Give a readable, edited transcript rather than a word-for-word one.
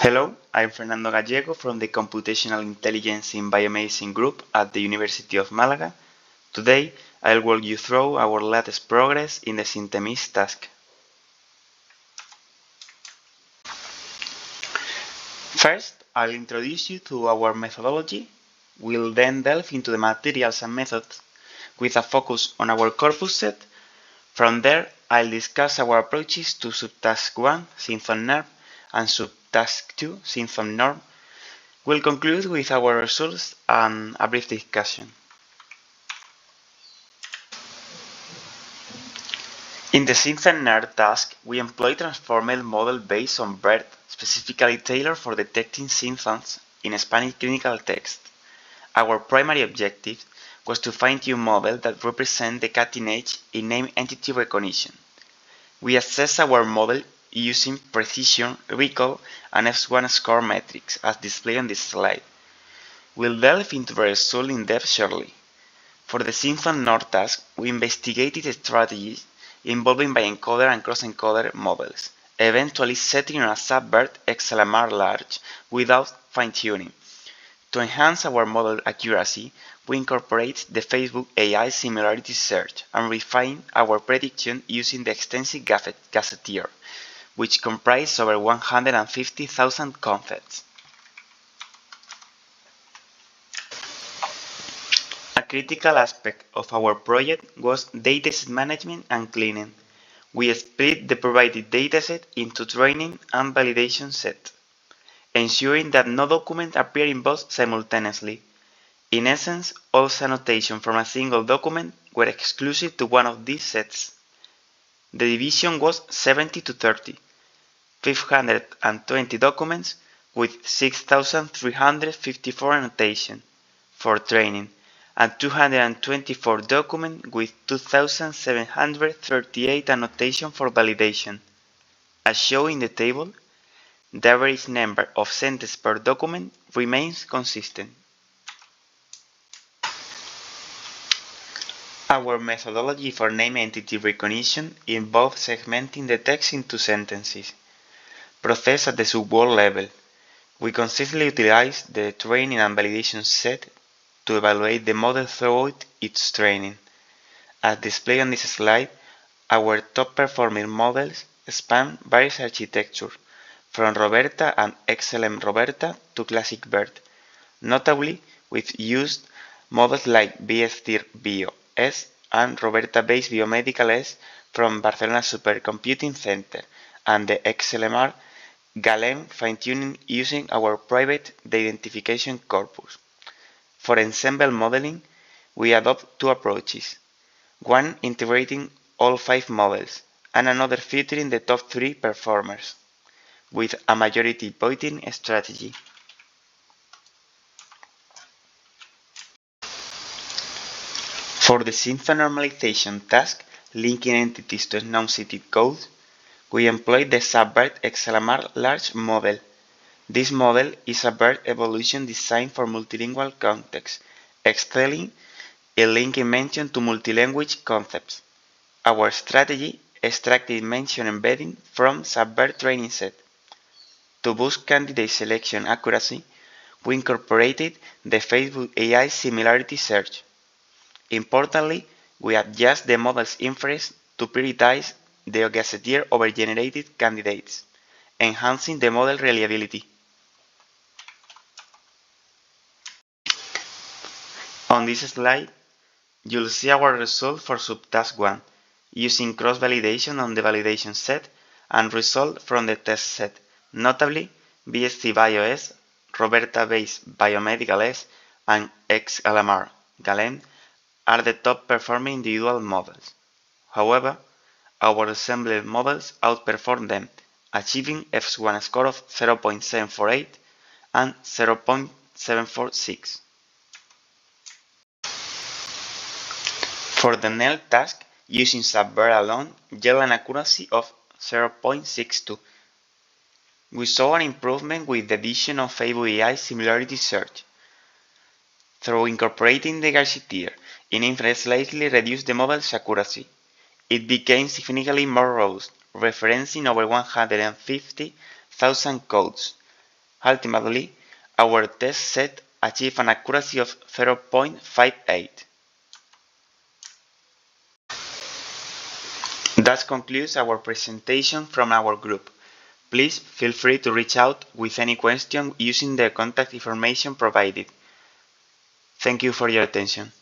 Hello, I'm Fernando Gallego from the Computational Intelligence in Biomedicine group at the University of Malaga. Today, I'll walk you through our latest progress in the SympTEMIST task. First, I'll introduce you to our methodology. We'll then delve into the materials and methods with a focus on our corpus set. From there, I'll discuss our approaches to subtask 1, SymtomNER, and subtask 2, SymtomNorm. We'll conclude with our results and a brief discussion. In the SymtomNER task, we employ a transformed model based on BERT, specifically tailored for detecting symptoms in Spanish clinical text. Our primary objective was to fine-tune models that represent the cutting edge in name entity recognition. We assess our model using precision, recall, and F1 score metrics as displayed on this slide. We'll delve into the result in depth shortly. For the SymtomNorm task, we investigated strategies involving bi-encoder and cross-encoder models, eventually settling on a SapBERT XLMR large without fine-tuning. To enhance our model accuracy, we incorporate the Facebook AI similarity search and refine our prediction using the extensive gazetteer, which comprises over 150,000 concepts. A critical aspect of our project was dataset management and cleaning. We split the provided dataset into training and validation sets, ensuring that no document appear in both simultaneously. In essence, all annotations from a single document were exclusive to one of these sets. The division was 70 to 30, 520 documents with 6,354 annotations for training, and 224 documents with 2,738 annotations for validation. As shown in the table, the average number of sentences per document remains consistent. Our methodology for name entity recognition involves segmenting the text into sentences, processed at the subword level. We consistently utilize the training and validation set to evaluate the model throughout its training. As displayed on this slide, our top-performing models span various architectures, from Roberta and XLM Roberta to Classic BERT. Notably, we've used models like BSTIR BioS and Roberta-based Biomedical S from Barcelona Supercomputing Center and the XLMR Gallego fine-tuning using our private identification corpus. For ensemble modeling, we adopt two approaches, one integrating all 5 models and another filtering the top 3 performers, with a majority voting strategy. For the Symptom normalization task, linking entities to SNOMED CT code, we employ the SapBERT XLMR large model. This model is a BERT evolution designed for multilingual contexts, excelling in linking mention to multilanguage concepts. Our strategy extracted mention embedding from SapBERT training set. To boost candidate selection accuracy, we incorporated the Facebook AI similarity search. Importantly, we adjust the model's inference to prioritize the gazetteer over generated candidates, enhancing the model reliability. On this slide, you'll see our result for subtask 1, using cross-validation on the validation set and result from the test set. Notably, BST BioS, Roberta-based Biomedical S, and XLMR Gallego are the top-performing individual models. However, our assembled models outperform them, achieving F1 score of 0.748 and 0.746. For the NEL task, using SapBERT alone yield an accuracy of 0.62. We saw an improvement with the addition of Facebook AI similarity search. Through incorporating the gazetteer, inference slightly reduced the model's accuracy. It became significantly more robust, referencing over 150,000 codes. Ultimately, our test set achieved an accuracy of 0.58. That concludes our presentation from our group. Please feel free to reach out with any question using the contact information provided. Thank you for your attention.